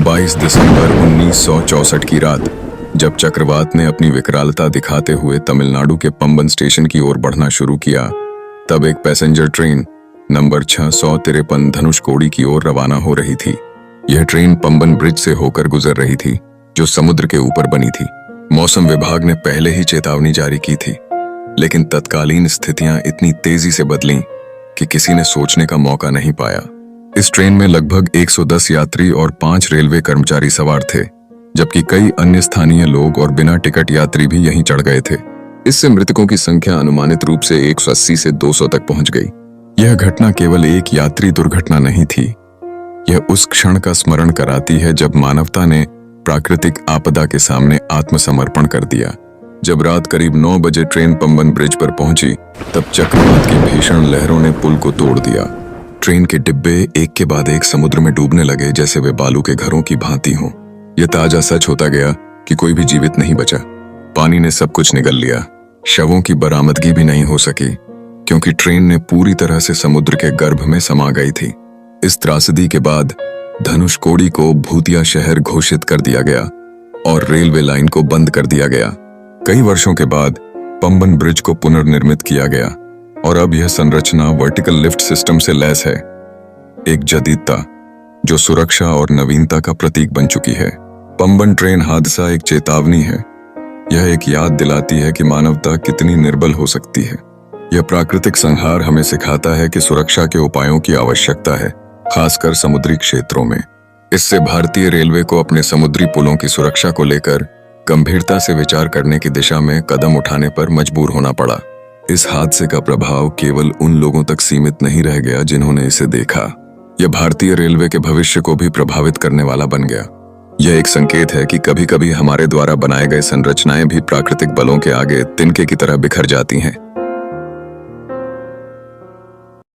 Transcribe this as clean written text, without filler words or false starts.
22 दिसंबर 1964 की रात, जब चक्रवात ने अपनी विकरालता दिखाते हुए तमिलनाडु के पंबन स्टेशन की ओर बढ़ना शुरू किया, तब एक पैसेंजर ट्रेन नंबर 653 धनुषकोडी की ओर रवाना हो रही थी। यह ट्रेन पंबन ब्रिज से होकर गुजर रही थी, जो समुद्र के ऊपर बनी थी। मौसम विभाग ने पहले ही चेतावनी जारी की थी, लेकिन तत्कालीन स्थितियां इतनी तेजी से बदलीं कि किसी ने सोचने का मौका नहीं पाया। इस ट्रेन में लगभग 110 यात्री और 5 रेलवे कर्मचारी सवार थे, जबकि कई अन्य स्थानीय लोग और बिना टिकट यात्री भी यहीं चढ़ गए थे। इससे मृतकों की संख्या अनुमानित रूप से 180 से 200 तक पहुंच गई। यह घटना केवल एक यात्री दुर्घटना नहीं थी, यह उस क्षण का स्मरण कराती है जब मानवता ने प्राकृतिक आपदा के सामने आत्मसमर्पण कर दिया। जब रात करीब 9 बजे ट्रेन पंबन ब्रिज पर पहुंची, तब चक्रवात की भीषण लहरों ने पुल को तोड़ दिया। ट्रेन के डिब्बे एक के बाद एक समुद्र में डूबने लगे, जैसे वे बालू के घरों की भांति हों। यह ताजा सच होता गया कि कोई भी जीवित नहीं बचा। पानी ने सब कुछ निगल लिया। शवों की बरामदगी भी नहीं हो सकी, क्योंकि ट्रेन ने पूरी तरह से समुद्र के गर्भ में समा गई थी। इस त्रासदी के बाद धनुषकोडी को भूतिया शहर घोषित कर दिया गया और रेलवे लाइन को बंद कर दिया गया। कई वर्षों के बाद पंबन ब्रिज को पुनर्निर्मित किया गया और अब यह संरचना वर्टिकल लिफ्ट सिस्टम से लैस है, एक जदीदता जो सुरक्षा और नवीनता का प्रतीक बन चुकी है। पंबन ट्रेन हादसा एक चेतावनी है। यह एक याद दिलाती है कि मानवता कितनी निर्बल हो सकती है। यह प्राकृतिक संहार हमें सिखाता है कि सुरक्षा के उपायों की आवश्यकता है, खासकर समुद्री क्षेत्रों में। इससे भारतीय रेलवे को अपने समुद्री पुलों की सुरक्षा को लेकर गंभीरता से विचार करने की दिशा में कदम उठाने पर मजबूर होना पड़ा। इस हादसे का प्रभाव केवल उन लोगों तक सीमित नहीं रह गया जिन्होंने इसे देखा। यह भारतीय रेलवे के भविष्य को भी प्रभावित करने वाला बन गया। यह एक संकेत है कि कभी-कभी हमारे द्वारा बनाए गए संरचनाएं भी प्राकृतिक बलों के आगे तिनके की तरह बिखर जाती हैं।